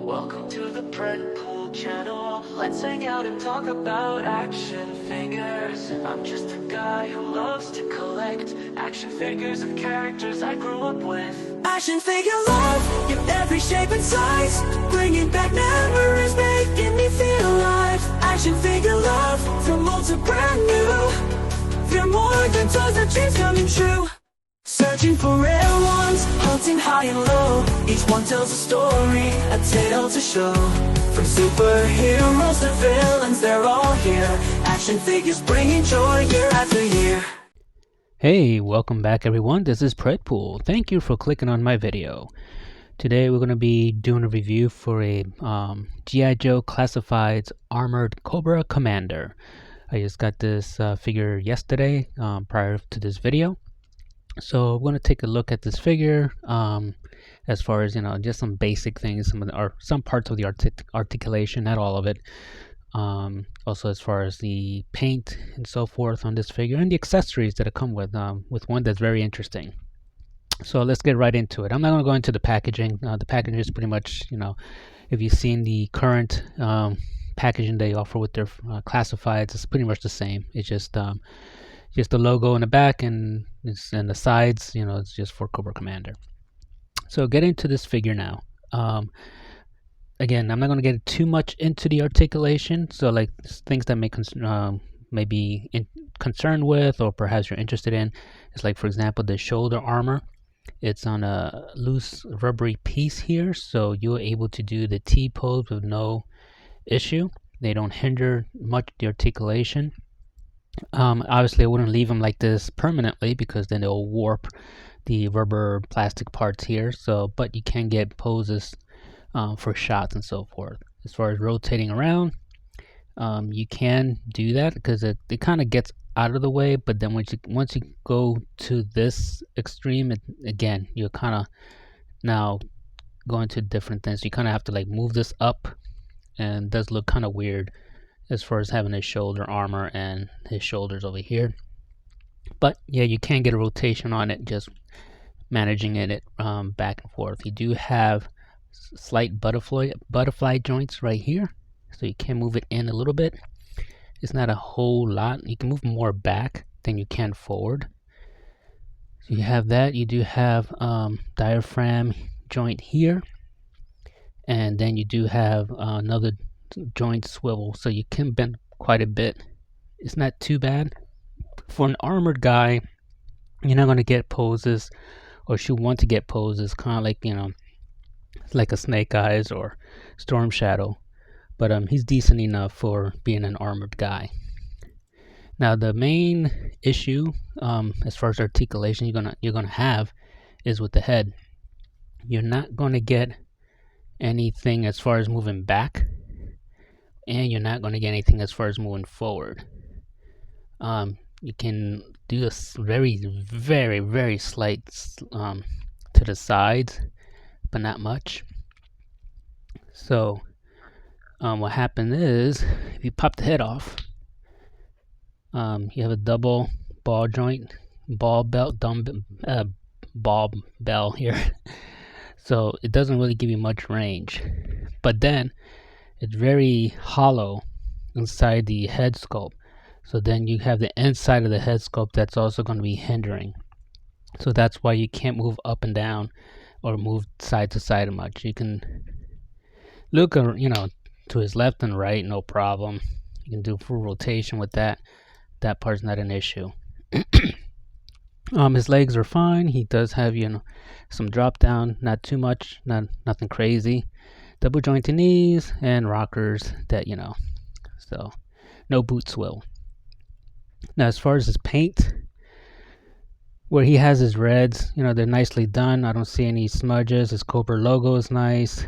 Welcome to the Pred Pool channel. Let's hang out and talk about action figures. I'm just a guy who loves to collect action figures of characters I grew up with. Action figure love, in every shape and size, bringing back memories, making me feel alive. Action figure love, from old to brand new. They're more than toys, their dreams coming true. Searching for rare ones, hunting high and low. Each one tells a story, a tale to show. From superheroes to villains, they're all here. Action figures bringing joy year after year. Hey, welcome back everyone. This is Pred Pool. Thank you for clicking on my video. Today we're going to be doing a review for a G.I. Joe Classifieds Armored Cobra Commander. I just got this figure yesterday prior to this video. So we're going to take a look at this figure as far as, just some basic things, some parts of the articulation, not all of it. Also as far as the paint and so forth on this figure and the accessories that come with one that's very interesting. So let's get right into it. I'm not going to go into the packaging. The packaging is pretty much, if you've seen the current packaging they offer with their classifieds, it's pretty much the same. It's just the logo in the back and the sides, it's just for Cobra Commander. So get into this figure now. Again, I'm not going to get too much into the articulation. So like things that may be concerned with, or perhaps you're interested in, is like, for example, the shoulder armor. It's on a loose rubbery piece here, so you're able to do the T pose with no issue. They don't hinder much the articulation. Obviously I wouldn't leave them like this permanently because then they'll warp the rubber plastic parts here. So, but you can get poses for shots and so forth. As far as rotating around, you can do that because it kind of gets out of the way. But then once you go to this extreme, again, you're kind of now going to different things. You kind of have to like move this up, and it does look kind of weird as far as having his shoulder armor and his shoulders over here. But yeah, you can get a rotation on it, just managing it back and forth. You do have slight butterfly joints right here, so you can move it in a little bit. It's not a whole lot. You can move more back than you can forward. So you have that. You do have diaphragm joint here, and then you do have another joint swivel, so you can bend quite a bit. It's not too bad. For an armored guy, you're not going to get poses, or should want to get poses kind of like, like a Snake Eyes or Storm Shadow, but he's decent enough for being an armored guy. Now the main issue as far as articulation you're gonna have is with the head. You're not going to get anything as far as moving back, and you're not going to get anything as far as moving forward. You can do this very, very, very slight to the sides, but not much. So what happened is, if you pop the head off, you have a double ball joint, ball bell here. So it doesn't really give you much range, but then it's very hollow inside the head sculpt. So then you have the inside of the head sculpt that's also going to be hindering. So that's why you can't move up and down or move side to side much. You can look, to his left and right, no problem. You can do full rotation with that. That part's not an issue. His legs are fine. He does have, some drop down, not too much, nothing crazy. Double jointed knees and rockers that, so no boot swivel. Now as far as his paint, where he has his reds, they're nicely done. I don't see any smudges. His Cobra logo is nice.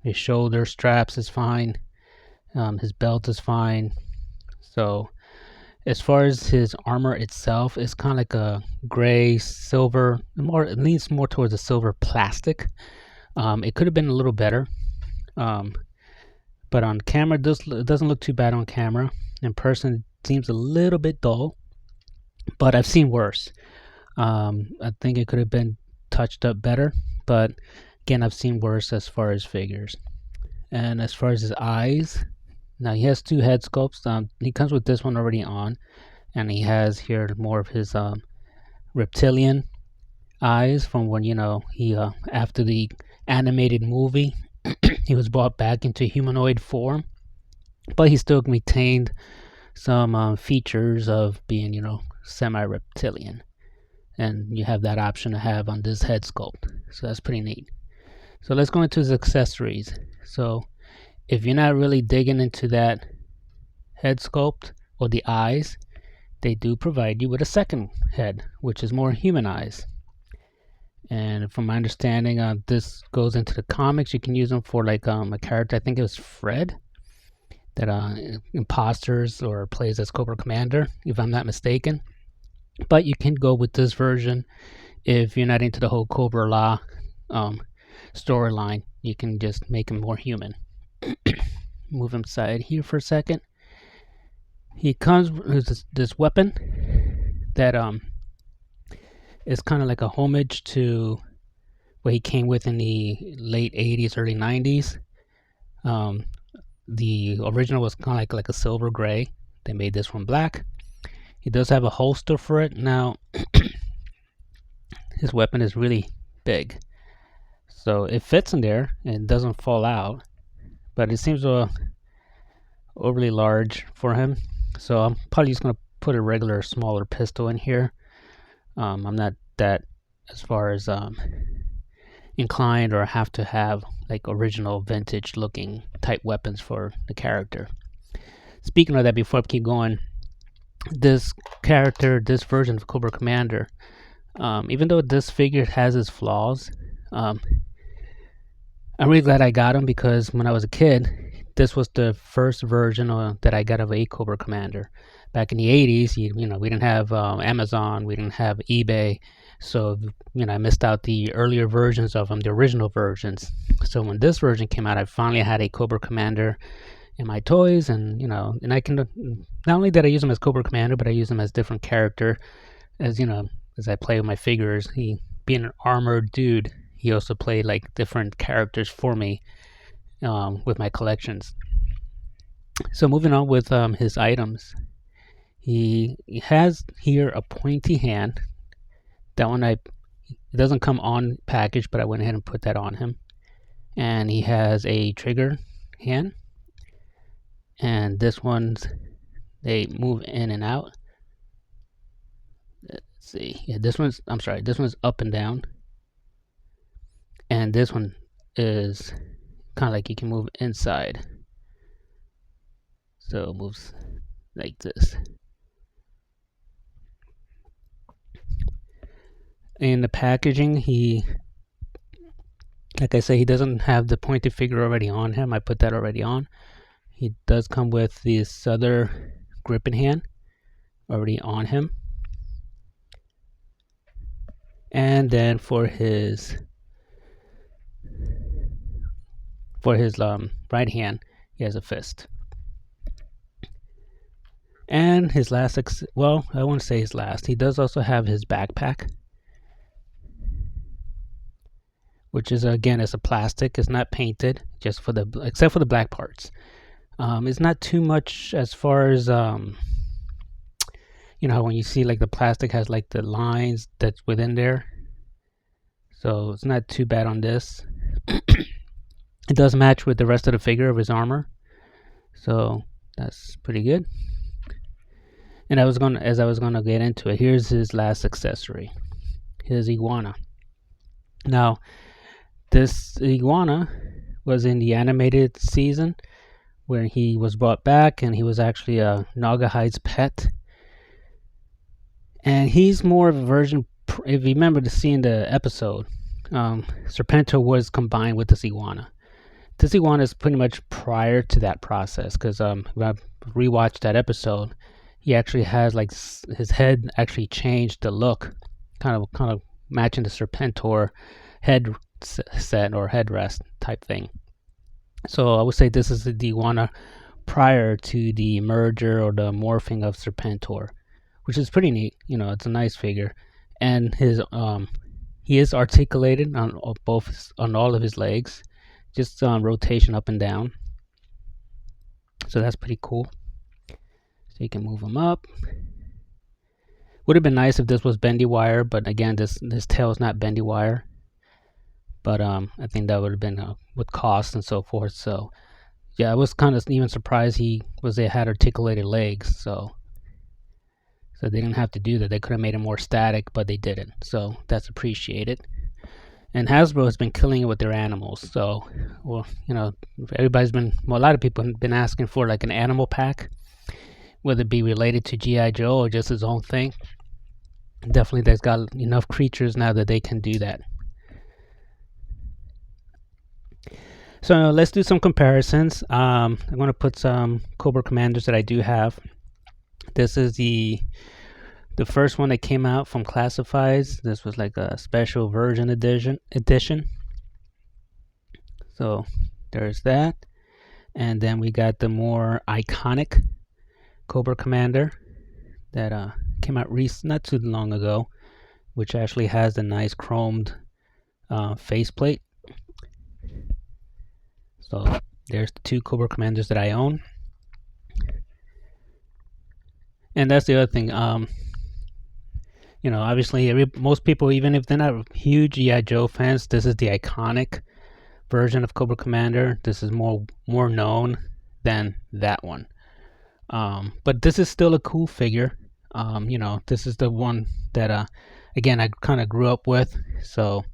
His shoulder straps is fine. His belt is fine. So as far as his armor itself, it's kind of like a gray silver, it leans more towards a silver plastic. It could have been a little better, but on camera it doesn't look too bad on camera. In person it seems a little bit dull, but I've seen worse. I think it could have been touched up better, but Again, I've seen worse as far as figures. And as far as his eyes, now he has 2 head sculpts. He comes with this one already on, and he has here more of his reptilian eyes from when he after the animated movie he was brought back into humanoid form, but he still retained some features of being semi-reptilian, and you have that option to have on this head sculpt, so that's pretty neat. So let's go into his accessories. So if you're not really digging into that head sculpt or the eyes, they do provide you with a second head, which is more humanized. And from my understanding, this goes into the comics. You can use them for like a character, I think it was Fred, that imposters or plays as Cobra Commander, if I'm not mistaken. But you can go with this version if you're not into the whole Cobra Law storyline. You can just make him more human. Move him aside here for a second. He comes with this weapon that is kind of like a homage to what he came with in the late 80s, early 90s. The original was kind of like a silver gray. They made this one black. He does have a holster for it. Now, his weapon is really big, so it fits in there and doesn't fall out, but it seems overly large for him. So I'm probably just going to put a regular smaller pistol in here. I'm not that as far as inclined or have to have like original vintage looking type weapons for the character. Speaking of that, before I keep going, this character, this version of Cobra Commander, even though this figure has its flaws, I'm really glad I got him, because when I was a kid, this was the first version that I got of a Cobra Commander. Back in the 80s, we didn't have Amazon, we didn't have eBay, so I missed out the earlier versions of them, the original versions. So when this version came out, I finally had a Cobra Commander in my toys, and and I can not only did I use him as Cobra Commander, but I use him as different character, as as I play with my figures. He being an armored dude, he also played like different characters for me with my collections. So moving on with his items, he has here a pointy hand. That one it doesn't come on package, but I went ahead and put that on him. And he has a trigger hand, and this one's they move in and out. Let's see, yeah, this one's up and down, and this one is kind of like you can move inside, so it moves like this. In the packaging, like I say, he doesn't have the pointed figure already on him. I put that already on. He does come with this other gripping hand already on him. And then for his right hand, he has a fist. And his last, I won't say his last. He does also have his backpack, which is again, it's a plastic. It's not painted, just except for the black parts. It's not too much as far as when you see like the plastic has like the lines that's within there. So it's not too bad on this. It does match with the rest of the figure of his armor, so that's pretty good. And as I was gonna get into it, here's his last accessory, his iguana. Now, this iguana was in the animated season where he was brought back, and he was actually a Naugahyde's pet. And he's more of a version. If you remember the scene in the episode, Serpentor was combined with this iguana. This iguana is pretty much prior to that process, because when I rewatched that episode, he actually has like his head actually changed the look, kind of matching the Serpentor head set or headrest type thing. So I would say this is the iguana prior to the merger or the morphing of Serpentor, which is pretty neat. It's a nice figure. And He is articulated on all of his legs, just rotation up and down. So that's pretty cool. So you can move him up. Would have been nice if this was bendy wire, but again, this tail is not bendy wire. But I think that would have been with cost and so forth. So yeah, I was kind of even surprised they had articulated legs. So they didn't have to do that. They could have made it more static, but they didn't. So that's appreciated. And Hasbro has been killing it with their animals. So, well, you know, a lot of people have been asking for like an animal pack, whether it be related to G.I. Joe or just his own thing. Definitely, they've got enough creatures now that they can do that. So let's do some comparisons. I'm going to put some Cobra Commanders that I do have. This is the first one that came out from Classifieds. This was like a special version edition. So there's that. And then we got the more iconic Cobra Commander that came out not too long ago, which actually has a nice chromed faceplate. So there's the two Cobra Commanders that I own. And that's the other thing. You know, obviously, most people, even if they're not huge G.I. Joe fans, this is the iconic version of Cobra Commander. This is more known than that one. But this is still a cool figure. You know, this is the one that, again, I kind of grew up with. So,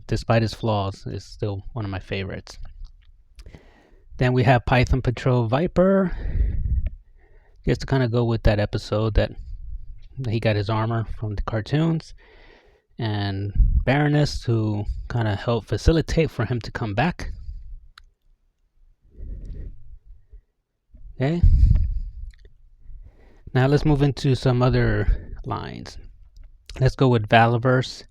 despite its flaws, it's still one of my favorites. Then we have Python Patrol Viper. Just to kind of go with that episode that he got his armor from the cartoons. And Baroness, who kind of helped facilitate for him to come back. Okay. Now let's move into some other lines. Let's go with Valaverse.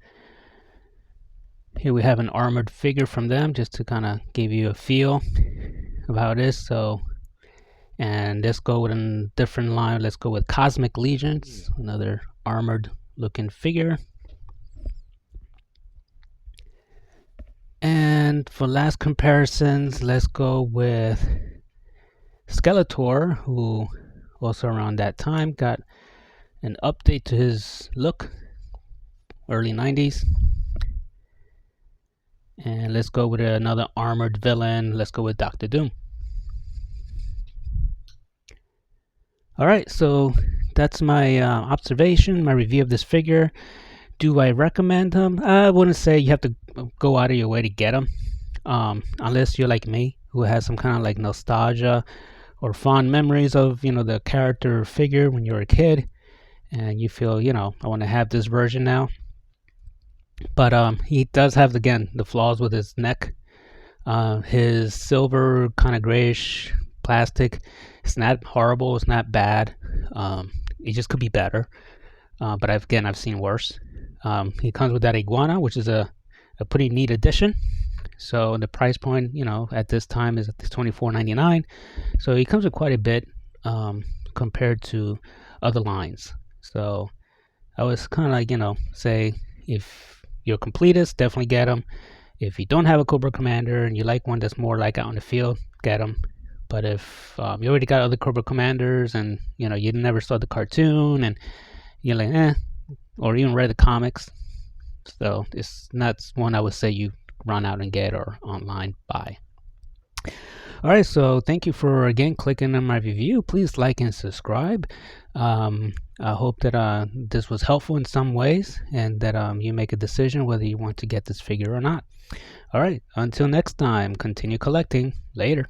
Here we have an armored figure from them, just to kind of give you a feel of how it is. So, and let's go with a different line. Let's go with Cosmic Legions, another armored looking figure. And for last comparisons, let's go with Skeletor, who also around that time got an update to his look, early 90s. And let's go with another armored villain. Let's go with Dr. Doom. Alright, so that's my observation, my review of this figure. Do I recommend him? I wouldn't say you have to go out of your way to get him, unless you're like me, who has some kind of like nostalgia or fond memories of, you know, the character or figure when you were a kid, and you feel, you know, I want to have this version now. But he does have, again, the flaws with his neck. His silver kind of grayish plastic, it's not horrible, it's not bad. It just could be better. But I've seen worse. He comes with that iguana, which is a pretty neat addition. So the price point, you know, at this time is at $24.99. So he comes with quite a bit compared to other lines. So I was kind of like, you know, say if you're a completist, definitely get him. If you don't have a Cobra Commander and you like one that's more like out in the field, get him. But if you already got other Cobra Commanders and, you know, you never saw the cartoon and you're like, or even read the comics, so it's not one I would say you run out and get or online buy. Alright, so thank you for again clicking on my review. Please like and subscribe. I hope that this was helpful in some ways, and that you make a decision whether you want to get this figure or not. Alright, until next time, continue collecting. Later.